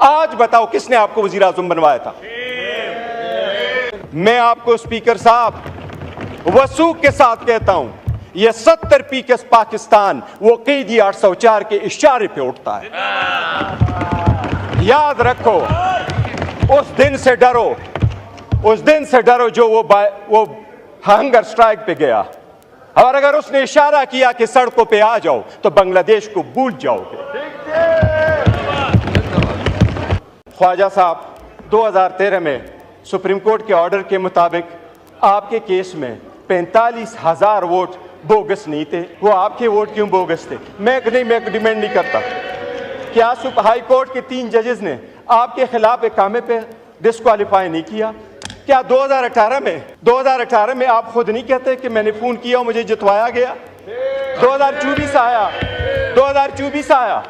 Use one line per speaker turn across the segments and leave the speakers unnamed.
आज बताओ किसने आपको वजीर आजम बनवाया था? मैं आपको स्पीकर साहब वसूख के साथ कहता हूं, ये 70 पीकेस पाकिस्तान वो कैदी 804 के इशारे पे उठता है। याद रखो, उस दिन से डरो जो वो हंगर स्ट्राइक पे गया, और अगर उसने इशारा किया कि सड़कों पे आ जाओ तो बांग्लादेश को भूल जाओगे। ख्वाजा साहब 2013 में सुप्रीम कोर्ट के ऑर्डर के मुताबिक आपके केस में 45,000 वोट बोगस नहीं थे। वो आपके वोट क्यों बोगस थे? मैं डिमांड नहीं करता। क्या हाई कोर्ट के 3 जजेस ने आपके खिलाफ इकामे पे डिस्क्वालीफाई नहीं किया? क्या 2018 में आप खुद नहीं कहते कि मैंने फोन किया और मुझे जितवाया गया? 2024 आया।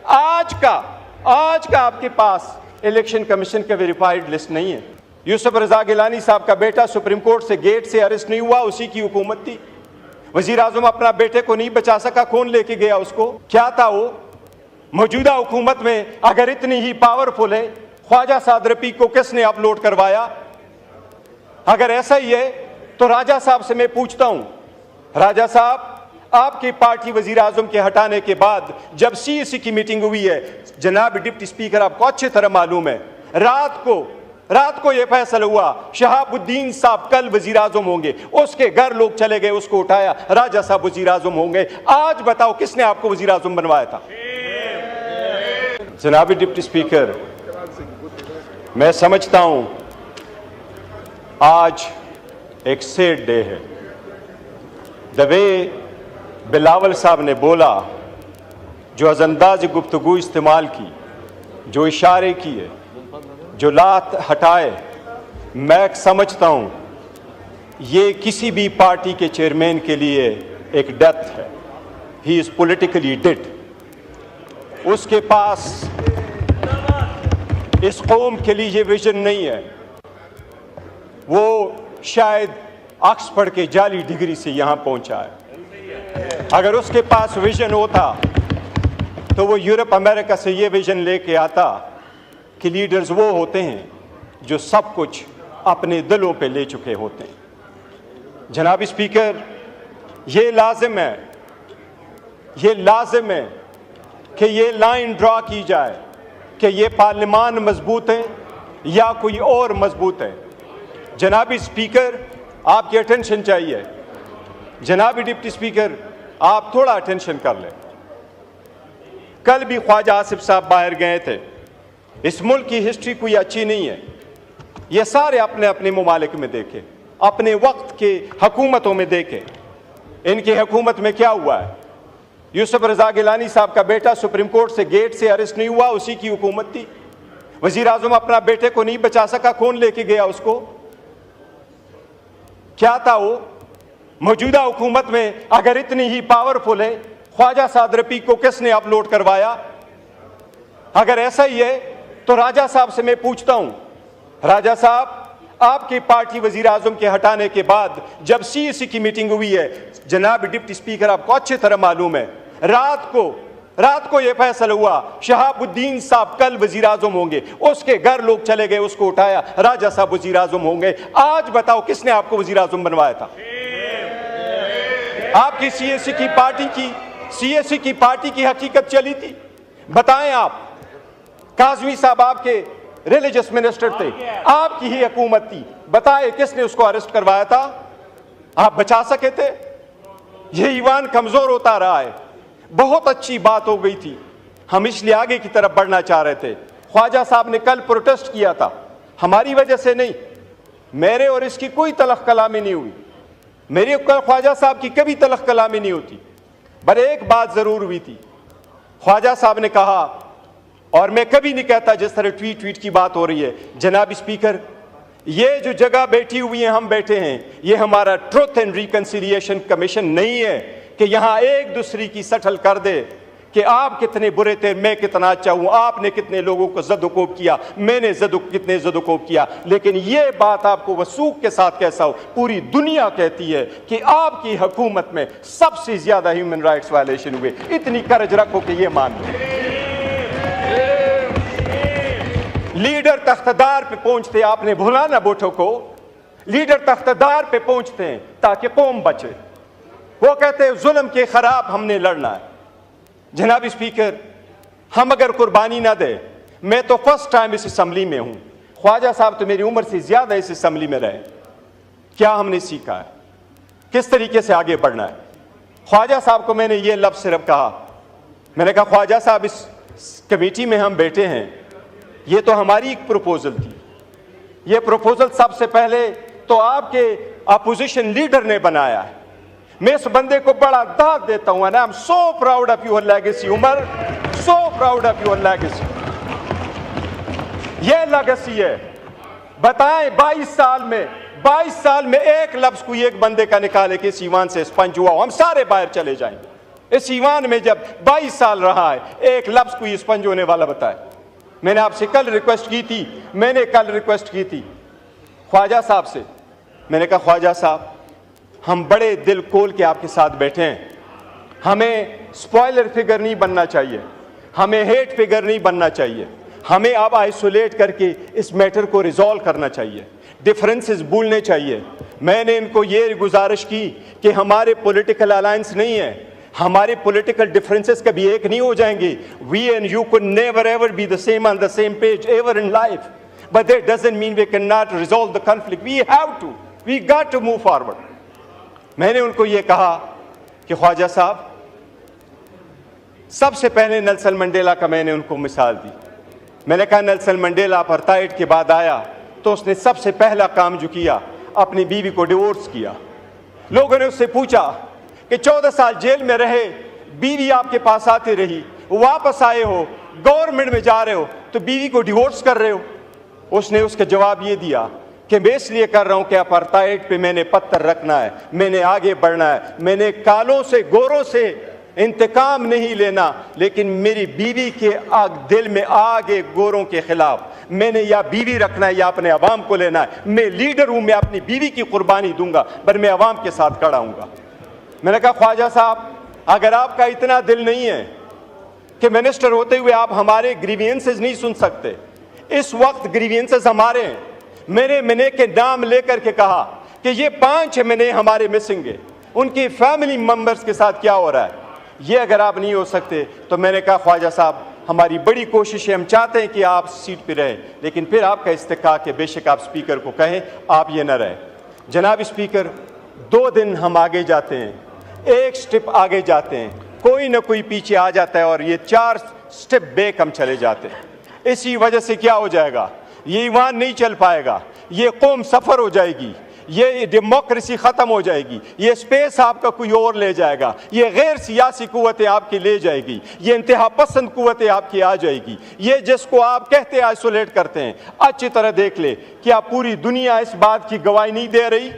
आज का आपके पास इलेक्शन कमीशन का वेरीफाइड लिस्ट नहीं है। यूसुफ रजा गिलानी साहब का बेटा सुप्रीम कोर्ट से गेट से अरेस्ट नहीं हुआ, उसी की हुकूमत थी। वजीर आजम अपना बेटे को नहीं बचा सका, कौन लेके गया उसको? क्या था वो? मौजूदा हुकूमत में अगर इतनी ही पावरफुल है, ख्वाजा साद रफीक को किसने अपलोड करवाया? अगर ऐसा ही है तो राजा साहब से मैं पूछता हूं, राजा साहब आपकी पार्टी वजीर आजम के हटाने के बाद जब CAC की मीटिंग हुई है, जनाब डिप्टी स्पीकर आपको अच्छी तरह मालूम है, रात को यह फैसला हुआ शहाबुद्दीन साहब कल वजीर आजम होंगे। उसके घर लोग चले गए, उसको उठाया, राजा साहब वजीर आजम होंगे। आज बताओ किसने आपको वजीर आजम बनवाया था? जनाब डिप्टी स्पीकर, मैं समझता हूं आज एक सैड डे है। द वे बिलावल साहब ने बोला, जो अजंदाज गुफ्तगू इस्तेमाल की, जो इशारे किए, जो लात हटाए, मैं समझता हूं ये किसी भी पार्टी के चेयरमैन के लिए एक डेथ है। He is politically dead. उसके पास इस कौम के लिए ये विजन नहीं है। वो शायद ऑक्सफोर्ड के जाली डिग्री से यहां पहुंचा है। अगर उसके पास विजन होता तो वो यूरोप अमेरिका से ये विजन लेके आता कि लीडर्स वो होते हैं जो सब कुछ अपने दिलों पे ले चुके होते हैं। जनाब स्पीकर, ये लाजिम है कि ये लाइन ड्रा की जाए कि ये पार्लियामान मजबूत है या कोई और मजबूत है। जनाब स्पीकर, आपकी अटेंशन चाहिए। जनाब डिप्टी स्पीकर, आप थोड़ा अटेंशन कर लें। कल भी ख्वाजा आसिफ साहब बाहर गए थे। इस मुल्क की हिस्ट्री कोई अच्छी नहीं है। ये सारे अपने अपने ममालिक में देखें, अपने वक्त के हुकूमतों में देखें, इनकी हुकूमत में क्या हुआ है। यूसुफ रजा गिलानी साहब का बेटा सुप्रीम कोर्ट से गेट से अरेस्ट नहीं हुआ, उसी की हुकूमत थी। वजीर आजम अपना बेटे को नहीं बचा सका, कौन लेके गया उसको? क्या था वो? मौजूदा हुकूमत में अगर इतनी ही पावरफुल है, ख्वाजा साद रफीक को किसने अपलोड करवाया? अगर ऐसा ही है तो राजा साहब से मैं पूछता हूं, राजा साहब आपकी पार्टी वजीर आजम के हटाने के बाद जब CAC की मीटिंग हुई है, जनाब डिप्टी स्पीकर आपको अच्छी तरह मालूम है, रात को यह फैसला हुआ शहाबुद्दीन साहब कल वजीर आजम होंगे। उसके घर लोग चले गए, उसको उठाया, राजा साहब वजीर आजम होंगे। आज बताओ किसने आपको वजीर आजम बनवाया था? आपकी CAC की पार्टी की हकीकत चली थी। बताएं आप। काजमी साहब आपके रिलीजियस मिनिस्टर थे, आपकी ही हुकूमत थी। बताएं किसने उसको अरेस्ट करवाया था? आप बचा सके थे? ये ईमान कमजोर होता रहा है। बहुत अच्छी बात हो गई थी, हम इसलिए आगे की तरफ बढ़ना चाह रहे थे। ख्वाजा साहब ने कल प्रोटेस्ट किया था, हमारी वजह से नहीं। मेरे और इसकी कोई तलख कलामी नहीं हुई। मेरी ख्वाजा साहब की कभी तलख कलामी नहीं होती। पर एक बात जरूर हुई थी, ख्वाजा साहब ने कहा, और मैं कभी नहीं कहता जिस तरह ट्वीट की बात हो रही है, जनाब स्पीकर, ये जो जगह बैठी हुई है, हम बैठे हैं, ये हमारा ट्रुथ एंड रिकंसिलिएशन कमीशन नहीं है कि यहां एक दूसरे की सटल कर दे कि आप कितने बुरे थे, मैं कितना अच्छा हूं, आपने कितने लोगों को जदोकोब किया, मैंने कितने जदोकोब किया। लेकिन यह बात आपको वसूख के साथ कैसा हो, पूरी दुनिया कहती है कि आपकी हुकूमत में सबसे ज्यादा ह्यूमन राइट्स वायलेशन हुए। इतनी करज रखो कि यह मान लो। लीडर तख्तदार पे पहुंचते, आपने भुला ना भुट्टो को, लीडर तख्तदार पे पहुंचते हैं ताकि कौम बचे। वो कहते हैं जुल्म के खिलाफ हमने लड़ना है। जनाब स्पीकर, हम अगर कुर्बानी ना दे, मैं तो फर्स्ट टाइम इस असम्बली में हूं, ख्वाजा साहब तो मेरी उम्र से ज्यादा इस असम्बली में रहे, क्या हमने सीखा है, किस तरीके से आगे बढ़ना है। ख्वाजा साहब को मैंने ये लफ्ज सिर्फ कहा, मैंने कहा ख्वाजा साहब इस कमेटी में हम बैठे हैं, ये तो हमारी एक प्रपोजल थी, ये प्रपोजल सबसे पहले तो आपके अपोजिशन लीडर ने बनाया है। मैं इस बंदे को बड़ा दाद देता हूं, I am so proud of your legacy Umar, so proud of your legacy. ये लेगेसी है। बताएं 22 साल में एक लफ्ज कोई एक बंदे का निकाले कि इस ईवान से स्पंज हुआ, हम सारे बाहर चले जाएंगे। इस ईवान में जब 22 साल रहा है, एक लफ्ज कोई स्पंज होने वाला बताए। मैंने आपसे कल रिक्वेस्ट की थी ख्वाजा साहब से, मैंने कहा ख्वाजा साहब हम बड़े दिल खोल के आपके साथ बैठे हैं, हमें स्पॉइलर फिगर नहीं बनना चाहिए, हमें हेट फिगर नहीं बनना चाहिए, हमें अब आइसोलेट करके इस मैटर को रिजॉल्व करना चाहिए, डिफरेंसेस भूलने चाहिए। मैंने इनको ये गुजारिश की कि हमारे पॉलिटिकल अलायंस नहीं है, हमारे पॉलिटिकल डिफरेंसेस कभी एक नहीं हो जाएंगे। We and you could never ever be the same on the same page ever in life, but that doesn't mean we can not resolve the conflict, we got to move forward. मैंने उनको ये कहा कि ख्वाजा साहब, सबसे पहले Nelson Mandela का मैंने उनको मिसाल दी। मैंने कहा नेल्सन मंडेला अपार्थाइड के बाद आया तो उसने सबसे पहला काम जो किया, अपनी बीवी को डिवोर्स किया। लोगों ने उससे पूछा कि 14 साल जेल में रहे, बीवी आपके पास आती रही, वापस आए हो, गवर्नमेंट में जा रहे हो, तो बीवी को डिवोर्स कर रहे हो। उसने उसका जवाब ये दिया कि मैं इसलिए कर रहा हूं कि अपार्थाइड पे मैंने पत्थर रखना है, मैंने आगे बढ़ना है, मैंने कालों से गोरों से इंतकाम नहीं लेना, लेकिन मेरी बीवी के दिल में आगे गोरों के खिलाफ मैंने या बीवी रखना है या अपने अवाम को लेना है। मैं लीडर हूं, मैं अपनी बीवी की कुर्बानी दूंगा, पर मैं अवाम के साथ खड़ा हूंगा। मैंने कहा ख्वाजा साहब, अगर आपका इतना दिल नहीं है कि मिनिस्टर होते हुए आप हमारे ग्रीवियंसेस नहीं सुन सकते, इस वक्त ग्रीवियंसेस हमारे हैं। मेरे मने के नाम लेकर के कहा कि ये 5 महीने हमारे मिसिंग है, उनकी फैमिली मेंबर्स के साथ क्या हो रहा है, ये अगर आप नहीं हो सकते तो मैंने कहा ख्वाजा साहब हमारी बड़ी कोशिश है, हम चाहते हैं कि आप सीट पे रहें, लेकिन फिर आपका इस्तेकाक है, बेशक आप स्पीकर को कहें आप ये न रहे। जनाब स्पीकर, 2 दिन हम आगे जाते हैं, एक स्टेप आगे जाते हैं, कोई ना कोई पीछे आ जाता है और ये 4 स्टेप बैक हम चले जाते हैं। इसी वजह से क्या हो जाएगा, ये ईवान नहीं चल पाएगा, ये कौम सफर हो जाएगी, ये डेमोक्रेसी खत्म हो जाएगी, ये स्पेस आपका कोई और ले जाएगा, ये गैर सियासी कुव्वतें आपकी ले जाएगी, ये इंतहा पसंद कुव्वतें आपकी आ जाएगी। ये जिसको आप कहते हैं आइसोलेट करते हैं, अच्छी तरह देख ले कि आप पूरी दुनिया इस बात की गवाही नहीं दे रही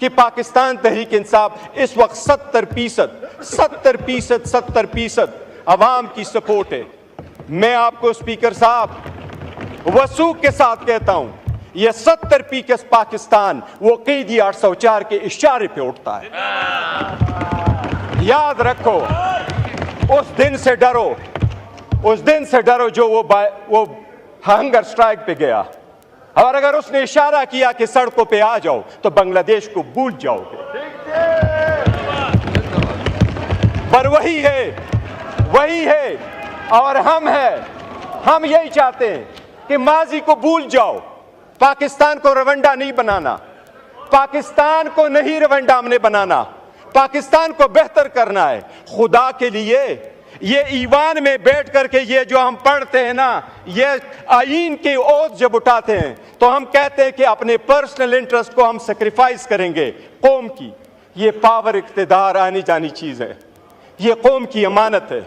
कि पाकिस्तान तहरीक इंसाफ इस वक्त 70% अवाम की सपोर्ट है। मैं आपको स्पीकर साहब वसूख के साथ कहता हूं, यह 70% पाकिस्तान वो कैदी 804 के इशारे पे उठता है। याद रखो, उस दिन से डरो जो वो हंगर स्ट्राइक पे गया, और अगर उसने इशारा किया कि सड़कों पे आ जाओ तो बांग्लादेश को भूल जाओगे। पर वही है और हम यही चाहते हैं कि माजी को भूल जाओ, पाकिस्तान को रवंडा नहीं बनाना, पाकिस्तान को नहीं रवंडा हमने बनाना, पाकिस्तान को बेहतर करना है। खुदा के लिए ये ईवान में बैठ करके ये जो हम पढ़ते हैं ना, ये आईन के ओथ जब उठाते हैं तो हम कहते हैं कि अपने पर्सनल इंटरेस्ट को हम सेक्रीफाइस करेंगे कौम की। ये पावर इख्तिदार आनी जानी चीज है, ये कौम की अमानत है।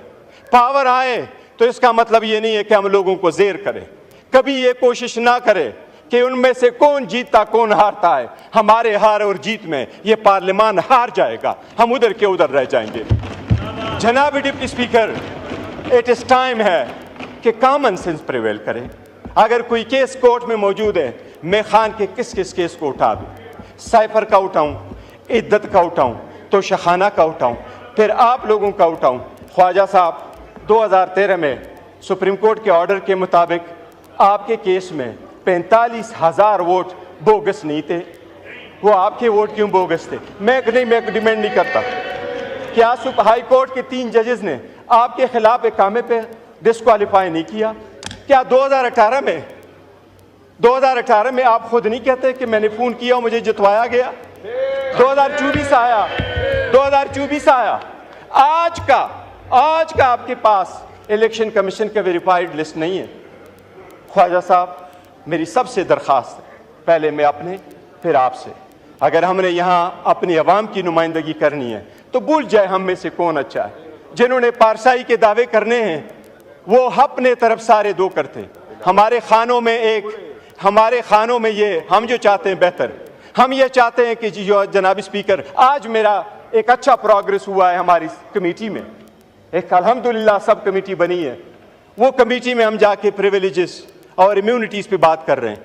पावर आए तो इसका मतलब ये नहीं है कि हम लोगों को जेर करें, कभी ये कोशिश ना करें कि उनमें से कौन जीतता कौन हारता है। हमारे हार और जीत में ये पार्लियामान हार जाएगा, हम उधर के उधर रह जाएंगे। जनाब deputy speaker, it is time है कि कॉमन सेंस प्रिवेल करें। अगर कोई केस कोर्ट में मौजूद है, मैं खान के किस किस केस को उठा दूं, साइफर का उठाऊं, इद्दत का उठाऊं, तो शखाना का उठाऊं, फिर आप लोगों का उठाऊं। ख्वाजा साहब 2013 में सुप्रीम कोर्ट के ऑर्डर के मुताबिक आपके केस में 45,000 वोट बोगस नहीं थे, वो आपके वोट क्यों बोगस थे? मैं डिमांड नहीं करता। क्या हाई कोर्ट के 3 जजेस ने आपके खिलाफ एक कामे पे डिस्क्वालीफाई नहीं किया? क्या 2018 में आप खुद नहीं कहते कि मैंने फोन किया और मुझे जितवाया गया? 2024 आया। आज का आपके पास इलेक्शन कमीशन का वेरीफाइड लिस्ट नहीं है। ख्वाजा साहब, मेरी सबसे दरख्वास्त है, पहले मैं अपने फिर आपसे, अगर हमने यहाँ अपनी आवाम की नुमाइंदगी करनी है तो भूल जाए हम में से कौन अच्छा है। जिन्होंने पारसाई के दावे करने हैं वो अपने तरफ सारे दो करते। हमारे खानों में ये हम जो चाहते हैं बेहतर, हम ये चाहते हैं कि जो जनाब स्पीकर, आज मेरा एक अच्छा प्रोग्रेस हुआ है हमारी कमेटी में, एक अल्हम्दुलिल्लाह सब कमेटी बनी है। वो कमेटी में हम जाके प्रिविलेजेस और इम्यूनिटीज़ पे बात कर रहे हैं।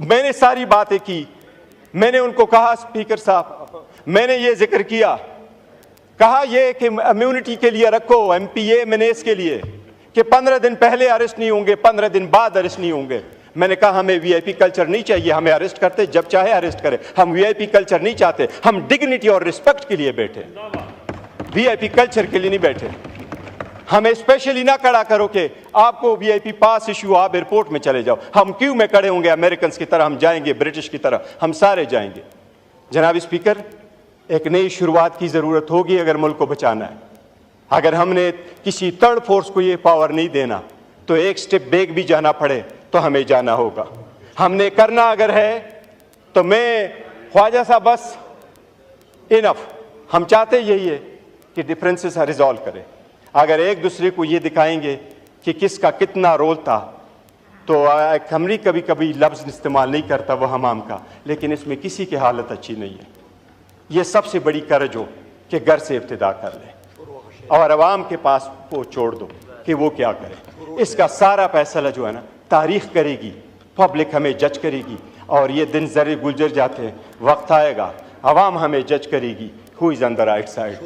मैंने सारी बातें की, मैंने उनको कहा स्पीकर साहब, मैंने ये जिक्र किया, कहा ये कि इम्यूनिटी के लिए रखो, MPA मिनेस के लिए कि 15 दिन पहले अरेस्ट नहीं होंगे, 15 दिन बाद अरेस्ट नहीं होंगे। मैंने कहा हमें VIP कल्चर नहीं चाहिए, हमें अरेस्ट करते जब चाहे अरेस्ट करें, हम VIP कल्चर नहीं चाहते। हम डिग्निटी और रिस्पेक्ट के लिए बैठे, VIP कल्चर के लिए नहीं बैठे। हमें स्पेशली ना खड़ा करो कि आपको VIP पास इशू, आप एयरपोर्ट में चले जाओ। हम क्यों में खड़े होंगे अमेरिकन की तरह, हम जाएंगे ब्रिटिश की तरह, हम सारे जाएंगे। जनाब स्पीकर, एक नई शुरुआत की ज़रूरत होगी अगर मुल्क को बचाना है। अगर हमने किसी थर्ड फोर्स को ये पावर नहीं देना तो एक स्टेप बैक भी जाना पड़े तो हमें जाना होगा। हमने करना अगर है तो मैं ख्वाजा साहब बस इनफ, हम चाहते यही है कि डिफरेंसेस रिजॉल्व करें। अगर एक दूसरे को ये दिखाएंगे कि किसका कितना रोल था तो हमरी कभी कभी लफ्ज़ इस्तेमाल नहीं करता वो हमाम का, लेकिन इसमें किसी की हालत अच्छी नहीं है। ये सबसे बड़ी कर्ज हो कि घर से इब्तिदा कर ले और आवाम के पास वो छोड़ दो कि वो क्या करे। इसका सारा फैसला जो है ना तारीख करेगी, पब्लिक हमें जज करेगी और ये दिन ज़रे गुजर जाते हैं, वक्त आएगा आवाम हमें जज करेगी who is on the right side.